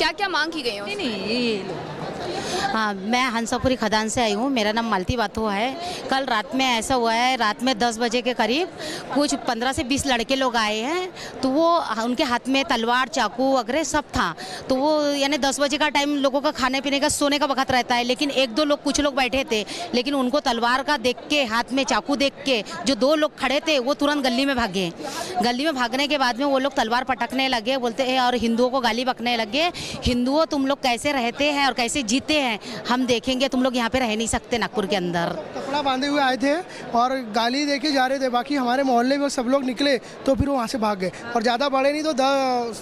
क्या क्या मांग की गई है? हाँ, मैं हंसापुरी खदान से आई हूँ। मेरा नाम मालती बाथो है। कल रात में ऐसा हुआ है, रात में 10 बजे के करीब कुछ 15 से 20 लड़के लोग आए हैं। तो वो उनके हाथ में तलवार, चाकू वगैरह सब था। तो वो यानी 10 बजे का टाइम लोगों का खाने पीने का, सोने का वक्त रहता है, लेकिन एक दो लोग, कुछ लोग बैठे थे, लेकिन उनको तलवार का देख के, हाथ में चाकू देख के जो 2 लोग खड़े थे वो तुरंत गली में भागे। गली में भागने के बाद में वो लोग तलवार पटकने लगे, बोलते हैं, और हिंदुओं को गाली बकने लगे। हिंदुओं, तुम लोग कैसे रहते हैं और कैसे जीते हैं, हम देखेंगे, तुम लोग यहाँ पे रह नहीं सकते नागपुर के अंदर। कपड़ा बांधे हुए आए थे और गाली देके जा रहे थे। बाकी हमारे मोहल्ले में सब लोग निकले तो फिर वो वहाँ से भाग गए। और ज़्यादा बड़े नहीं तो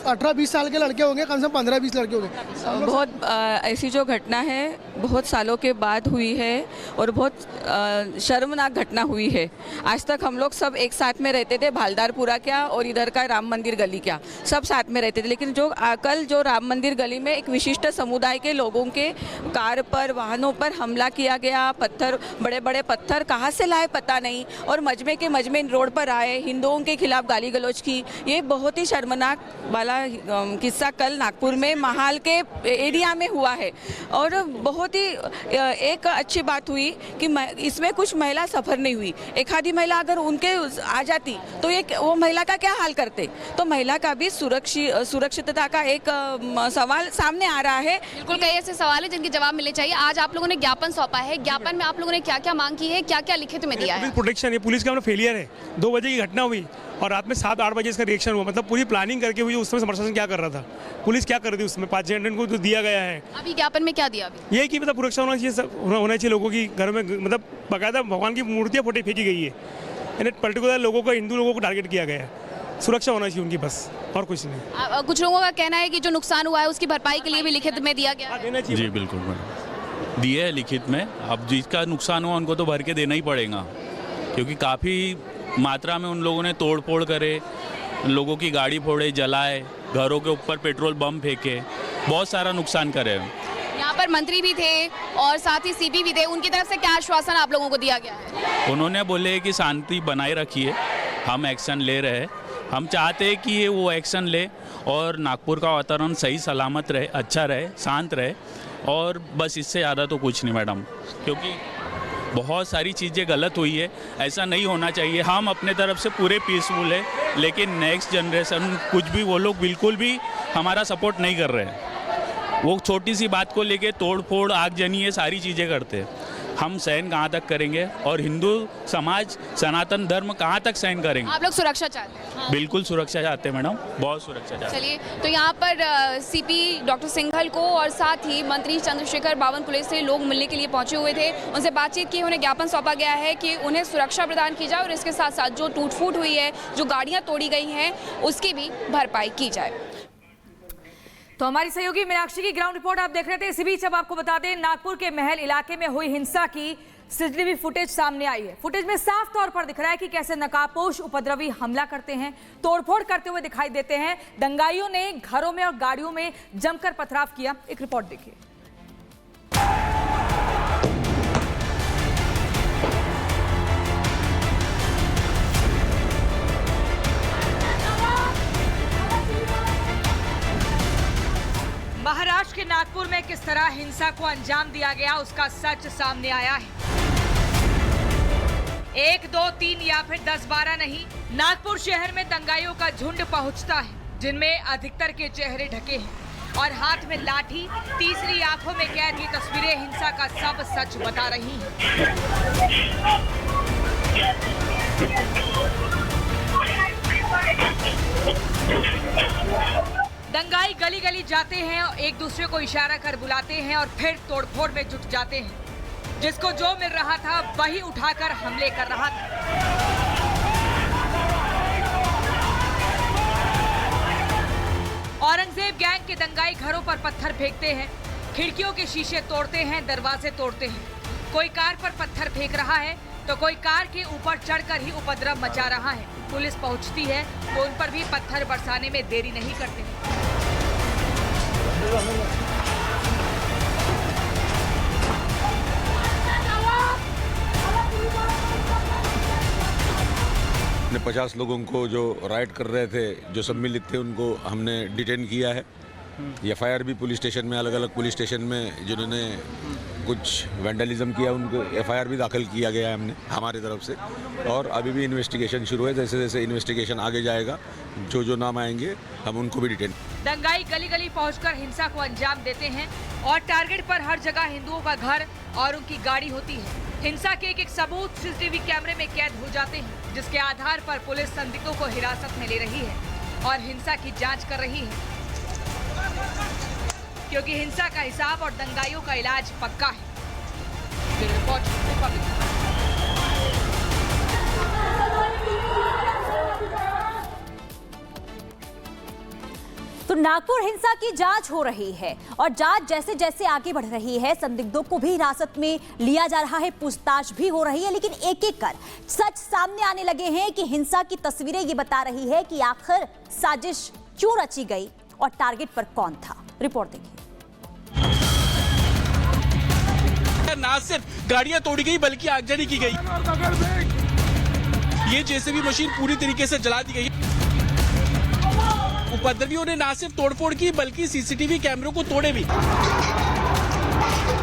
18-20 साल के लड़के होंगे, कम से कम 15-20 लड़के होंगे। बहुत ऐसी जो घटना है बहुत सालों के बाद हुई है और बहुत शर्मनाक घटना हुई है। आज तक हम लोग सब एक साथ में रहते थे, भालदारपुरा क्या और इधर का राम मंदिर गली क्या, सब साथ में रहते थे। लेकिन जो कल जो राम मंदिर गली में एक विशिष्ट समुदाय के लोगों के कार पर, वाहनों पर हमला किया गया, पत्थर, बड़े बड़े पत्थर कहाँ से लाए पता नहीं, और मजमे के मजमे रोड पर आए, हिंदुओं के खिलाफ गाली गलौज की। ये बहुत ही शर्मनाक वाला किस्सा कल नागपुर में महाल के एरिया में हुआ है। और बहुत ही एक अच्छी बात हुई कि इसमें कुछ महिला सफ़र नहीं हुई। एक आधी महिला अगर उनके आ जाती तो वो महिला का क्या हाल करते। तो महिला का भी सुरक्षितता का एक सवाल सामने आ रहा है। बिल्कुल, कई ऐसे सवाल है जिनके जवाब मिलने चाहिए। आज आप लोगों ने ज्ञापन सौंपा है, ज्ञापन में आप लोगों ने क्या क्या मांग की है, क्या क्या लिखित में दिया है? प्रोटेक्शन है, पुलिस का फेलियर है। 2 बजे की घटना हुई और रात में 7-8 बजे इसका रिएक्शन हुआ। मतलब पूरी प्लानिंग करके हुई। उस समय प्रशासन क्या कर रहा था, पुलिस क्या कर रही थी उसमें? 5 जनरल को जो दिया गया है। अभी ज्ञापन में क्या दिया? अभी ये कि मतलब सुरक्षा होना चाहिए लोगों की। घर में मतलब बाकायदा भगवान की मूर्तियाँ फोटो फेंकी गई है। यानी पर्टिकुलर लोगों को, हिंदू लोगों को टारगेट किया गया है। सुरक्षा होना चाहिए उनकी, बस, और कुछ नहीं। कुछ लोगों का कहना है कि जो नुकसान हुआ है उसकी भरपाई के लिए भी लिखित में दिया गया है। जी बिल्कुल दिए है लिखित में। अब जिसका नुकसान हुआ उनको तो भर के देना ही पड़ेगा, क्योंकि काफ़ी मात्रा में उन लोगों ने तोड़ फोड़ करे, लोगों की गाड़ी फोड़े, जलाए, घरों के ऊपर पेट्रोल बम फेंके, बहुत सारा नुकसान करे। यहाँ पर मंत्री भी थे और साथ ही सीपी भी थे, उनकी तरफ से क्या आश्वासन आप लोगों को दिया गया है? उन्होंने बोले कि शांति बनाए रखिए, हम एक्शन ले रहे हैं। हम चाहते हैं कि ये वो एक्शन ले और नागपुर का वातावरण सही सलामत रहे, अच्छा रहे, शांत रहे। और बस इससे ज़्यादा तो कुछ नहीं मैडम, क्योंकि बहुत सारी चीज़ें गलत हुई है, ऐसा नहीं होना चाहिए। हम अपने तरफ से पूरे पीसफुल है, लेकिन नेक्स्ट जनरेशन कुछ भी, वो लोग बिल्कुल भी हमारा सपोर्ट नहीं कर रहे हैं। वो छोटी सी बात को लेके तोड़ फोड़, आगजनी, ये सारी चीज़ें करते हैं। हम सहन कहाँ तक करेंगे और हिंदू समाज, सनातन धर्म कहाँ तक सहन करेंगे? आप लोग सुरक्षा चाहते हैं? हाँ। बिल्कुल सुरक्षा चाहते हैं मैडम, बहुत सुरक्षा चाहते हैं। चलिए, तो यहाँ पर सीपी डॉक्टर सिंघल को और साथ ही मंत्री चंद्रशेखर बावनकुले से लोग मिलने के लिए पहुंचे हुए थे। उनसे बातचीत की, उन्हें ज्ञापन सौंपा गया है कि उन्हें सुरक्षा प्रदान की जाए और इसके साथ साथ जो टूट फूट हुई है, जो गाड़ियाँ तोड़ी गई हैं, उसकी भी भरपाई की जाए। तो हमारी सहयोगी मीनाक्षी की ग्राउंड रिपोर्ट आप देख रहे थे। इसी बीच अब आपको बता दें, नागपुर के महल इलाके में हुई हिंसा की सीसीटीवी फुटेज सामने आई है। फुटेज में साफ तौर पर दिख रहा है कि कैसे नकाबपोश उपद्रवी हमला करते हैं, तोड़फोड़ करते हुए दिखाई देते हैं। दंगाइयों ने घरों में और गाड़ियों में जमकर पथराव किया। एक रिपोर्ट देखिए। महाराष्ट्र के नागपुर में किस तरह हिंसा को अंजाम दिया गया, उसका सच सामने आया है। 1, 2, 3 या फिर 10-12 नहीं, नागपुर शहर में दंगाइयों का झुंड पहुंचता है, जिनमें अधिकतर के चेहरे ढके हैं और हाथ में लाठी, तीसरी आंखों में कैद। ये तस्वीरें हिंसा का सब सच बता रही हैं। दंगाई गली गली जाते हैं और एक दूसरे को इशारा कर बुलाते हैं और फिर तोड़फोड़ में जुट जाते हैं। जिसको जो मिल रहा था वही उठाकर हमले कर रहा था। औरंगजेब गैंग के दंगाई घरों पर पत्थर फेंकते हैं, खिड़कियों के शीशे तोड़ते हैं, दरवाजे तोड़ते हैं। कोई कार पर पत्थर फेंक रहा है तो कोई कार के ऊपर चढ़कर ही उपद्रव मचा रहा है। पुलिस पहुंचती है तो उन पर भी पत्थर बरसाने में देरी नहीं करते। हमने 50 लोगों को जो राइड कर रहे थे, जो सम्मिलित थे, उनको हमने डिटेन किया है FIR भी पुलिस स्टेशन में, अलग अलग पुलिस स्टेशन में जिन्होंने कुछ वैंडलिज्म किया उनको FIR भी दाखिल किया गया है हमने हमारी तरफ से। और अभी भी इन्वेस्टिगेशन शुरू है, जैसे जैसे इन्वेस्टिगेशन आगे जाएगा जो जो नाम आएंगे हम उनको भी डिटेन। दंगाई गली गली पहुंचकर हिंसा को अंजाम देते हैं और टारगेट पर हर जगह हिंदुओं का घर और उनकी गाड़ी होती है। हिंसा के एक एक सबूत CCTV कैमरे में कैद हो जाते हैं, जिसके आधार पर पुलिस संदिग्धों को हिरासत में ले रही है और हिंसा की जांच कर रही है, क्योंकि हिंसा का हिसाब और दंगाइयों का इलाज पक्का है। Bureau report, Republic. तो नागपुर हिंसा की जांच हो रही है और जांच जैसे जैसे आगे बढ़ रही है, संदिग्धों को भी हिरासत में लिया जा रहा है, पूछताछ भी हो रही है, लेकिन एक एक कर सच सामने आने लगे हैं कि हिंसा की तस्वीरें ये बता रही है कि आखिर साजिश क्यों रची गई और टारगेट पर कौन था। रिपोर्ट देखिए। ना सिर्फ गाड़ियां तोड़ी गई बल्कि आगजनी की गई। ये JCB मशीन पूरी तरीके से जला दी गई। उपद्रवियों ने ना सिर्फ तोड़फोड़ की बल्कि CCTV कैमरों को तोड़े भी।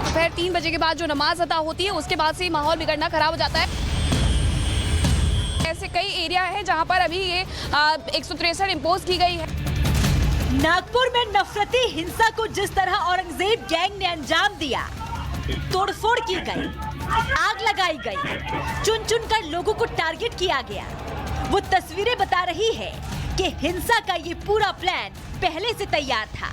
दोपहर 3 बजे के बाद जो नमाज अदा होती है उसके बाद से ही माहौल बिगड़ना खराब हो जाता है। ऐसे कई एरिया है जहां पर अभी ये 163 इम्पोज की गई है। नागपुर में नफरती हिंसा को जिस तरह औरंगजेब गैंग ने अंजाम दिया, तोड़फोड़ की गई, आग लगाई गई, चुन चुन कर लोगों को टारगेट किया गया, वो तस्वीरें बता रही है कि हिंसा का ये पूरा प्लान पहले से तैयार था।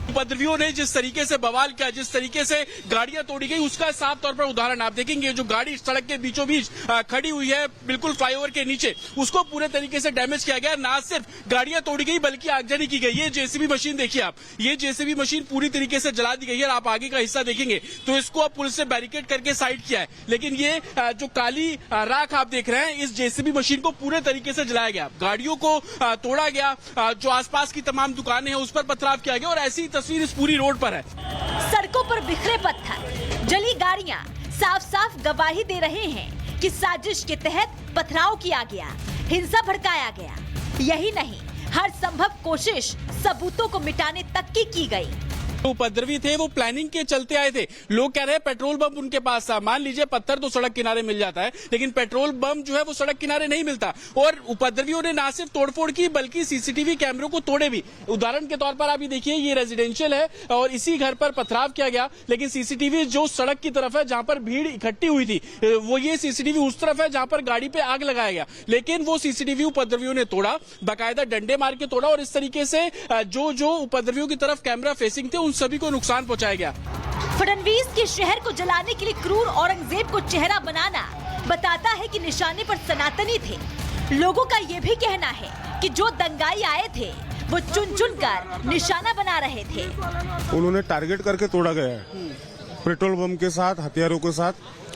उपद्रवियों ने जिस तरीके से बवाल किया, जिस तरीके से गाड़ियां तोड़ी गई, उसका साफ तौर पर उदाहरण आप देखेंगे। जो गाड़ी सड़क के बीचों बीच खड़ी हुई है बिल्कुल फ्लाईओवर के नीचे, उसको पूरे तरीके से डैमेज किया गया। ना सिर्फ गाड़ियां तोड़ी गई बल्कि आगजनी की गई। ये JCB मशीन देखिए आप, ये JCB मशीन पूरी तरीके से जला दी गई है। आप आगे का हिस्सा देखेंगे तो इसको अब पुलिस से बैरिकेड करके साइड किया है, लेकिन ये जो काली राख आप देख रहे हैं, इस JCB मशीन को पूरे तरीके से जलाया गया। गाड़ियों को तोड़ा गया, जो आसपास की तमाम दुकानें हैं उस पर पथराव किया गया और ऐसी तस्वीर इस पूरी रोड पर है। सड़कों पर बिखरे पत्थर, जली गाड़ियां साफ साफ गवाही दे रहे हैं कि साजिश के तहत पथराव किया गया, हिंसा भड़काया गया। यही नहीं, हर संभव कोशिश सबूतों को मिटाने तक की गई। उपद्रवी थे वो प्लानिंग के चलते आए थे। लोग कह रहे हैं पेट्रोल बम उनके पास था। मान लीजिए पत्थर तो सड़क किनारे मिल जाता है, लेकिन पेट्रोल बम जो है वो सड़क किनारे नहीं मिलता। और उपद्रवियों ने ना सिर्फ तोड़फोड़ की बल्कि CCTV कैमरों को तोड़े भी। उदाहरण के तौर पर आप ये देखिए, ये रेजिडेंशियल है और इसी घर पर पथराव किया गया, लेकिन CCTV जो सड़क की तरफ है जहां पर भीड़ इकट्ठी हुई थी, वो ये CCTV उस तरफ है जहां पर गाड़ी पे आग लगाया गया, लेकिन वो CCTV उपद्रवियों ने तोड़ा, बाकायदा डंडे मार के तोड़ा और इस तरीके से जो उपद्रवियों की तरफ कैमरा फेसिंग थे उन सभी को नुकसान पहुंचाया गया। फडणवीस के शहर को जलाने के लिए क्रूर औरंगजेब को चेहरा बनाना बताता है कि निशाने पर सनातनी थे। लोगों का ये भी कहना है कि जो दंगाई आए थे वो चुन चुन कर निशाना बना रहे थे। उन्होंने टारगेट करके तोड़ा गया है, पेट्रोल बम के साथ, हथियारों के साथ।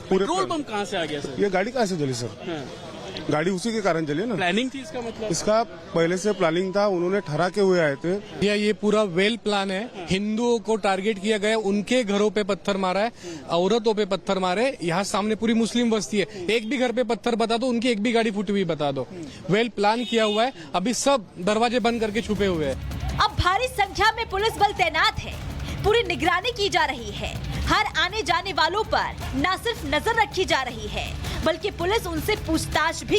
पूरे पेट्रोल बम कहाँ से आ गया सर? ये गाड़ी कहाँ से जली सर? गाड़ी उसी के कारण चली ना। प्लानिंग थी इसका मतलब? इसका पहले से प्लानिंग था, उन्होंने ठहरा के हुए आए थे। ये पूरा वेल प्लान है। हिंदुओं को टारगेट किया गया, उनके घरों पे पत्थर मारा है, औरतों पे पत्थर मारे। यहाँ सामने पूरी मुस्लिम बस्ती है, एक भी घर पे पत्थर बता दो, उनकी एक भी गाड़ी फूटी हुई बता दो। वेल प्लान किया हुआ है। अभी सब दरवाजे बंद करके छुपे हुए हैं। अब भारी संख्या में पुलिस बल तैनात है, पूरी निगरानी की जा रही है। हर आने जाने वालों पर न सिर्फ नजर रखी जा रही है, बल्कि पुलिस उनसे पूछताछ भी